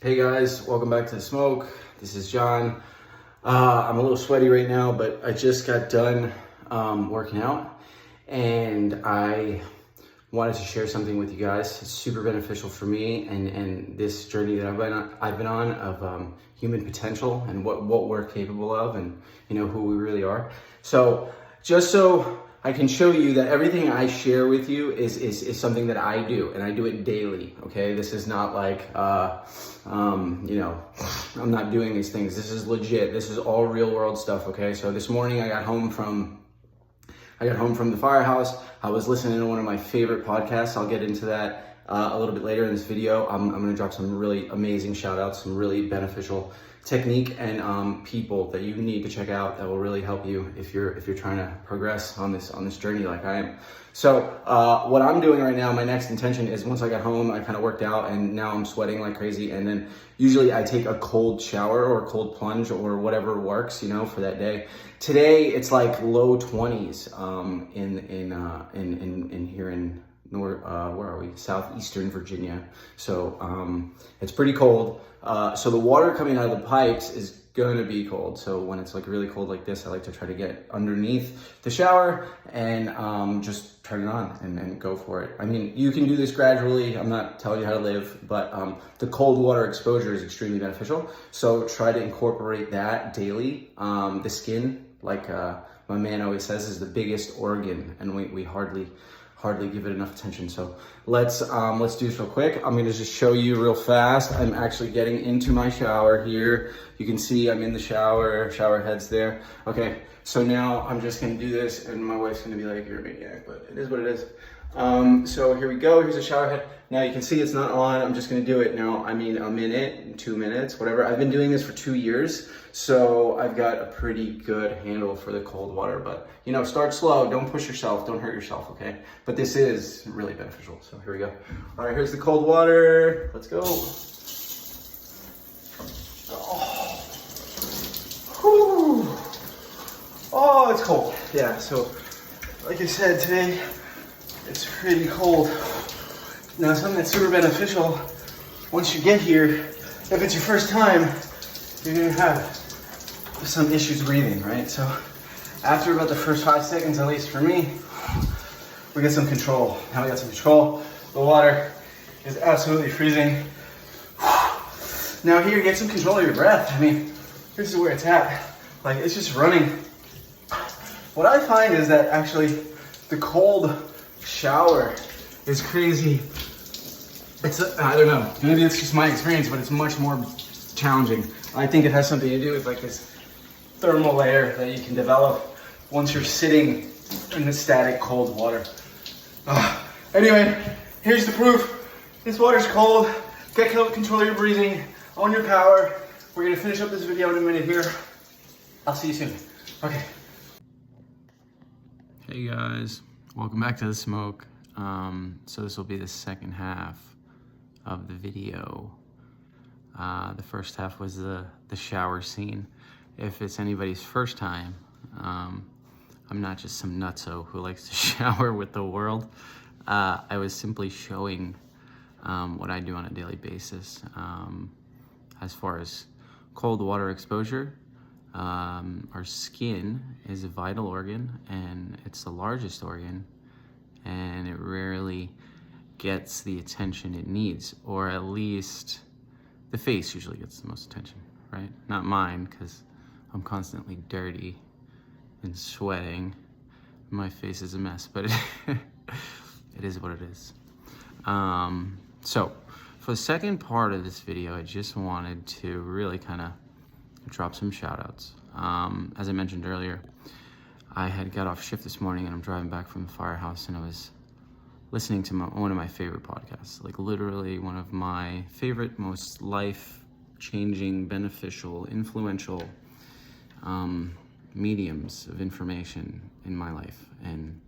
Hey guys, welcome back to The Smoke. This is John. I'm a little sweaty right now, but I just got done working out and I wanted to share something with you guys. It's super beneficial for me and this journey that I've been on of human potential and what we're capable of and who we really are. So just so I can show you that everything I share with you is something that I do, and I do it daily, okay? This is not like, I'm not doing these things. This is legit. This is all real world stuff, okay? So this morning I got home from the firehouse. I was listening to one of my favorite podcasts. I'll get into that a little bit later in this video. I'm gonna drop some really amazing shout outs, some really beneficial technique and people that you need to check out that will really help you if you're trying to progress on this journey like I am. So what I'm doing right now, my next intention is once I got home, I kind of worked out and now I'm sweating like crazy, and then usually I take a cold shower or a cold plunge or whatever works, for that day. Today it's like low 20s in here in where are we? Southeastern Virginia. So it's pretty cold. So the water coming out of the pipes is gonna be cold. So when it's like really cold like this, I like to try to get underneath the shower and just turn it on and go for it. I mean, you can do this gradually. I'm not telling you how to live, but the cold water exposure is extremely beneficial. So try to incorporate that daily. The skin, like my man always says, is the biggest organ, and we hardly give it enough attention. So let's do this real quick. I'm gonna just show you real fast. I'm actually getting into my shower here. You can see I'm in the shower head's there. Okay, so now I'm just gonna do this and my wife's gonna be like, you're a maniac, but it is what it is. So here we go, here's the shower head. Now you can see it's not on, I'm just gonna do it now. I mean, a minute, 2 minutes, whatever. I've been doing this for 2 years, so I've got a pretty good handle for the cold water, but start slow, don't push yourself, don't hurt yourself, okay? But this is really beneficial, so here we go. All right, here's the cold water, let's go. Oh, whew. Oh, it's cold. Yeah, so like I said, today, it's pretty cold. Now, something that's super beneficial, once you get here, if it's your first time, you're gonna have some issues breathing, right? So after about the first 5 seconds, at least for me, we get some control. Now we got some control. The water is absolutely freezing. Now here, get some control of your breath. I mean, this is where it's at. Like, it's just running. What I find is that actually the cold shower is crazy. I don't know, maybe it's just my experience, but it's much more challenging. I think it has something to do with like this thermal layer that you can develop once you're sitting in the static cold water. Anyway, here's the proof. This water's cold. Get control of your breathing, own your power. We're gonna finish up this video in a minute here. I'll see you soon. Okay. Hey guys, welcome back to The Smoke. So this will be the second half of the video. The first half was the shower scene. If it's anybody's first time, I'm not just some nutso who likes to shower with the world. I was simply showing what I do on a daily basis. As far as cold water exposure, our skin is a vital organ and it's the largest organ, and it rarely gets the attention it needs, or at least the face usually gets the most attention, right? Not mine, because I'm constantly dirty and sweating. My face is a mess, but it is what it is. So for the second part of this video, I just wanted to really kind of drop some shout outs. As I mentioned earlier, I had got off shift this morning and I'm driving back from the firehouse, and I was listening to one of my favorite podcasts, like literally one of my favorite, most life-changing, beneficial, influential mediums of information in my life. And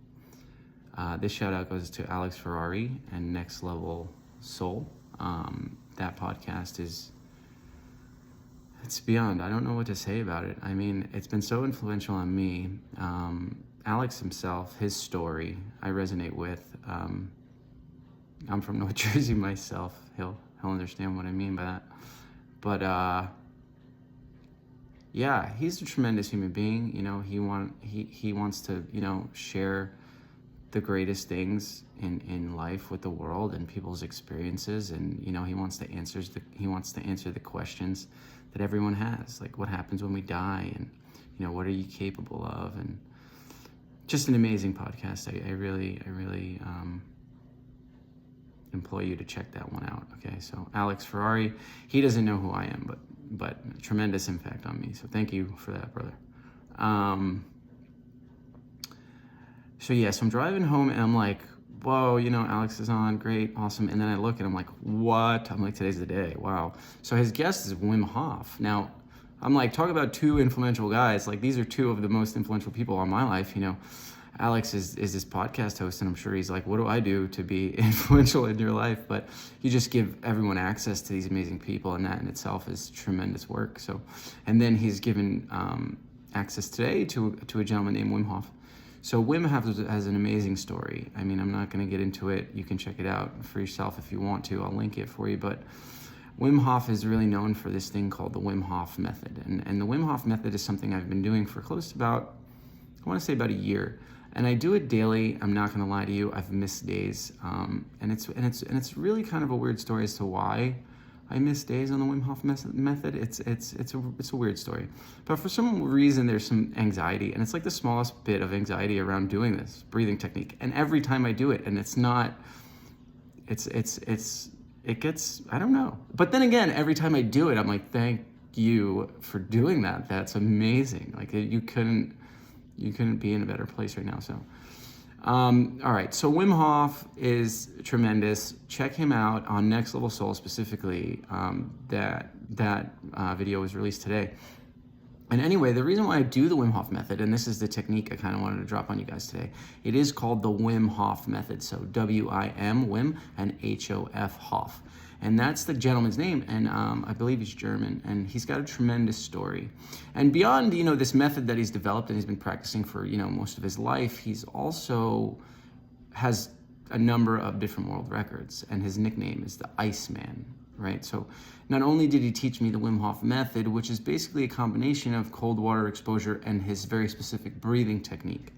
this shout out goes to Alex Ferrari and Next Level Soul. That podcast it's beyond, I don't know what to say about it. I mean, it's been so influential on me. Alex himself, his story, I resonate with. I'm from North Jersey myself. He'll understand what I mean by that. But yeah, he's a tremendous human being. He wants to, share the greatest things in life with the world and people's experiences, and he wants to answer the questions that everyone has, like what happens when we die, and what are you capable of, and just an amazing podcast. I really implore you to check that one out. Okay, so Alex Ferrari, he doesn't know who I am, but tremendous impact on me, so thank you for that, brother. So I'm driving home and I'm like, whoa, Alex is on, great, awesome. And then I look and I'm like, what? I'm like, today's the day, wow. So his guest is Wim Hof. Now, I'm like, talk about two influential guys. Like, these are two of the most influential people in my life. Alex is this podcast host, and I'm sure he's like, what do I do to be influential in your life? But you just give everyone access to these amazing people, and that in itself is tremendous work. So, and then he's given access today to a gentleman named Wim Hof. So Wim Hof has an amazing story. I mean, I'm not going to get into it. You can check it out for yourself if you want to. I'll link it for you. But Wim Hof is really known for this thing called the Wim Hof Method. And the Wim Hof Method is something I've been doing for close to about a year. And I do it daily. I'm not going to lie to you. I've missed days. And it's really kind of a weird story as to why I miss days on the Wim Hof Method. It's a weird story, but for some reason there's some anxiety, and it's like the smallest bit of anxiety around doing this breathing technique. And every time I do it, and it gets, I don't know. But then again, every time I do it, I'm like, thank you for doing that. That's amazing. Like you couldn't be in a better place right now. So. All right, so Wim Hof is tremendous. Check him out on Next Level Soul specifically. That video was released today. And anyway, the reason why I do the Wim Hof Method, and this is the technique I kind of wanted to drop on you guys today, it is called the Wim Hof Method. So W-I-M, Wim, and H-O-F, Hof. And that's the gentleman's name, and I believe he's German, and he's got a tremendous story. And beyond, this method that he's developed and he's been practicing for, most of his life, he's also has a number of different world records, and his nickname is the Iceman, right? So not only did he teach me the Wim Hof Method, which is basically a combination of cold water exposure and his very specific breathing technique,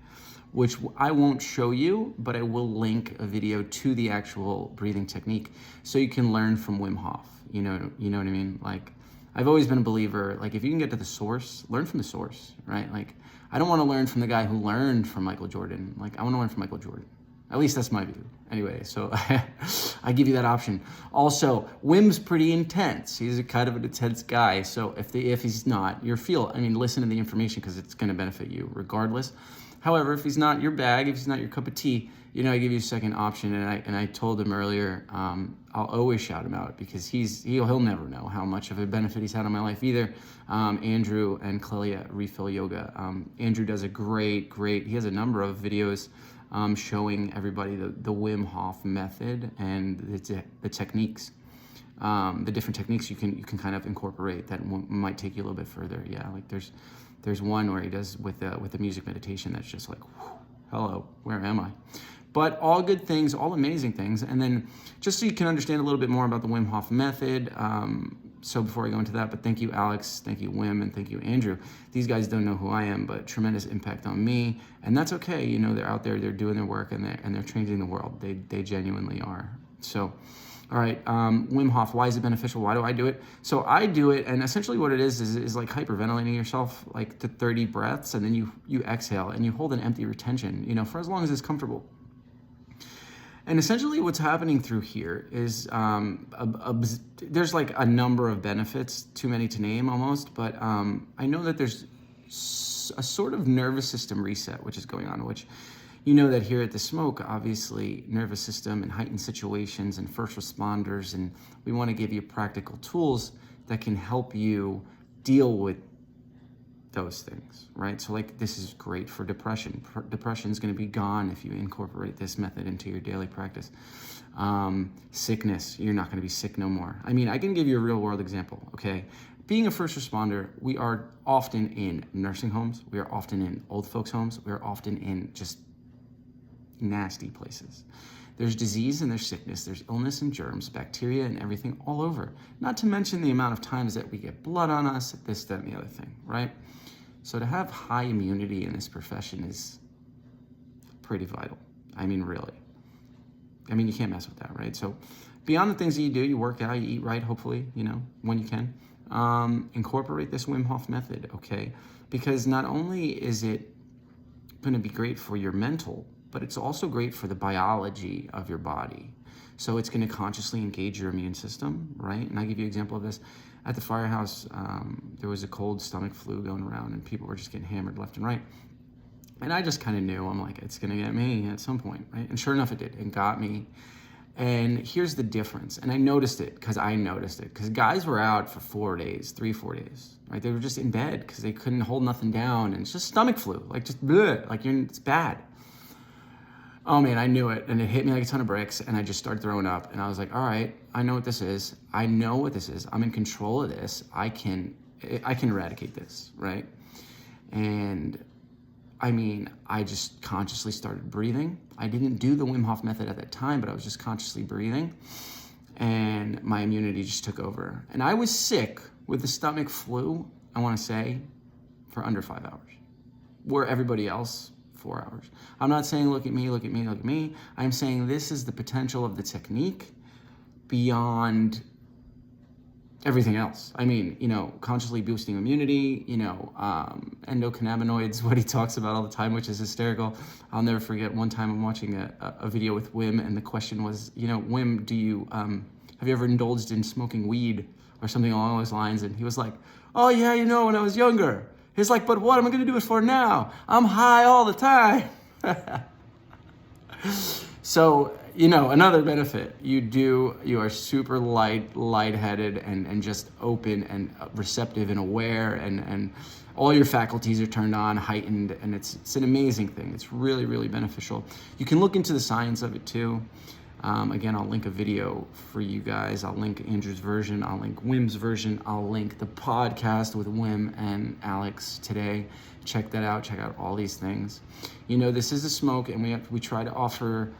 which I won't show you, but I will link a video to the actual breathing technique so you can learn from Wim Hof. You know what I mean? Like, I've always been a believer, like, if you can get to the source, learn from the source, right? Like, I don't want to learn from the guy who learned from Michael Jordan. Like, I want to learn from Michael Jordan. At least that's my view. Anyway, so I give you that option. Also, Wim's pretty intense. He's a kind of an intense guy. So if he's not your field, listen to the information because it's going to benefit you regardless. However, if he's not your bag, if he's not your cup of tea, I give you a second option. And I told him earlier, I'll always shout him out because he'll never know how much of a benefit he's had on my life either. Andrew and Clelia Refill Yoga. Andrew does a great, he has a number of videos showing everybody the Wim Hof Method and the techniques, the different techniques you can kind of incorporate that might take you a little bit further. Yeah, like there's one where he does with the music meditation that's just like, whew, hello, where am I? But all good things, all amazing things. And then just so you can understand a little bit more about the Wim Hof Method, so before I go into that, but thank you, Alex, thank you, Wim, and thank you, Andrew. These guys don't know who I am, but tremendous impact on me, and that's okay. They're out there, they're doing their work, and they're changing the world. They genuinely are. So, all right, Wim Hof, why is it beneficial? Why do I do it? So I do it, and essentially what it is like hyperventilating yourself like to 30 breaths, and then you exhale, and you hold an empty retention, for as long as it's comfortable. And essentially what's happening through here is there's like a number of benefits, too many to name almost, but I know that there's a sort of nervous system reset which is going on, which that here at The Smoke, obviously nervous system and heightened situations and first responders, and we want to give you practical tools that can help you deal with those things, right? So like this is great for depression. Depression is going to be gone if you incorporate this method into your daily practice. Sickness, you're not going to be sick no more. I can give you a real world example, okay? Being a first responder, we are often in nursing homes. We are often in old folks' homes. We are often in just nasty places. There's disease and there's sickness, there's illness and germs, bacteria and everything all over. Not to mention the amount of times that we get blood on us, this, that, and the other thing, right? So to have high immunity in this profession is pretty vital. I mean, really. I mean, you can't mess with that, right? So beyond the things that you do, you work out, you eat right, hopefully, you know, when you can. Incorporate this Wim Hof method, okay? Because not only is it going to be great for your mental, but it's also great for the biology of your body. So it's going to consciously engage your immune system, right? And I'll give you an example of this. At the firehouse, there was a cold stomach flu going around and people were just getting hammered left and right. And I just kind of knew, I'm like, it's going to get me at some point, right? And sure enough, it did. It got me. And here's the difference. And I noticed it because guys were out for 4 days, 4 days, right? They were just in bed because they couldn't hold nothing down. And it's just stomach flu, like just bleh, like it's bad. Oh man, I knew it. And it hit me like a ton of bricks. And I just started throwing up. And I was like, all right, I know what this is. I'm in control of this. I can eradicate this, right? And I mean, I just consciously started breathing. I didn't do the Wim Hof method at that time, but I was just consciously breathing. And my immunity just took over. And I was sick with the stomach flu, I want to say, for under 5 hours. Where everybody else, 4 hours. I'm not saying, look at me, look at me, look at me. I'm saying this is the potential of the technique beyond everything else. I mean, you know, consciously boosting immunity, you know, endocannabinoids, what he talks about all the time, which is hysterical. I'll never forget one time I'm watching a video with Wim, and the question was, you know, Wim, do you, have you ever indulged in smoking weed or something along those lines? And he was like, oh yeah, you know, when I was younger. He's like, but what am I going to do it for now? I'm high all the time. So, you know, another benefit, you are super lightheaded and just open and receptive and aware, and all your faculties are turned on, heightened, and it's an amazing thing. It's really, really beneficial. You can look into the science of it too. Again, I'll link a video for you guys. I'll link Andrew's version. I'll link Wim's version. I'll link the podcast with Wim and Alex today. Check that out. Check out all these things. You know, this is a smoke, and we try to offer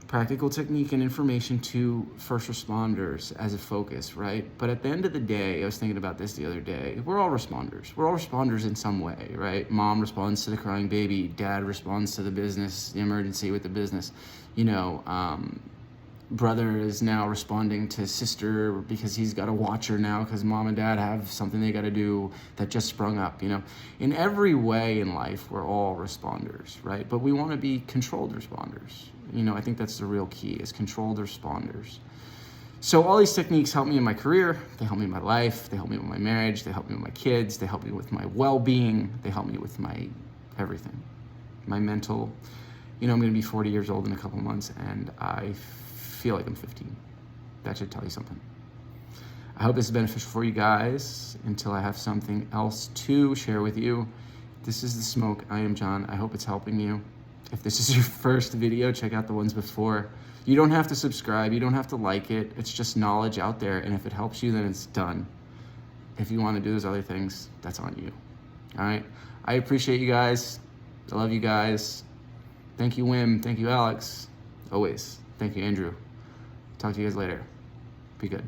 practical technique and information to first responders as a focus, right? But at the end of the day, I was thinking about this the other day, we're all responders. We're all responders in some way, right? Mom responds to the crying baby, dad responds to the business, the emergency with the business. You know, brother is now responding to sister because he's got to watch her now because mom and dad have something they got to do that just sprung up, you know. In every way in life, we're all responders, right? But we want to be controlled responders. You know, I think that's the real key, is controlled responders. So all these techniques help me in my career, they help me in my life, they help me with my marriage, they help me with my kids, they help me with my well-being, they help me with my everything, my mental. You know, I'm going to be 40 years old in a couple months, and I feel like I'm 15. That should tell you something. I hope this is beneficial for you guys. Until I have something else to share with you, this is The Smoke. I am John. I hope it's helping you. If this is your first video, check out the ones before. You don't have to subscribe. You don't have to like it. It's just knowledge out there, and if it helps you, then it's done. If you want to do those other things, that's on you. All right? I appreciate you guys. I love you guys. Thank you, Wim. Thank you, Alex. Always. Thank you, Andrew. Talk to you guys later. Be good.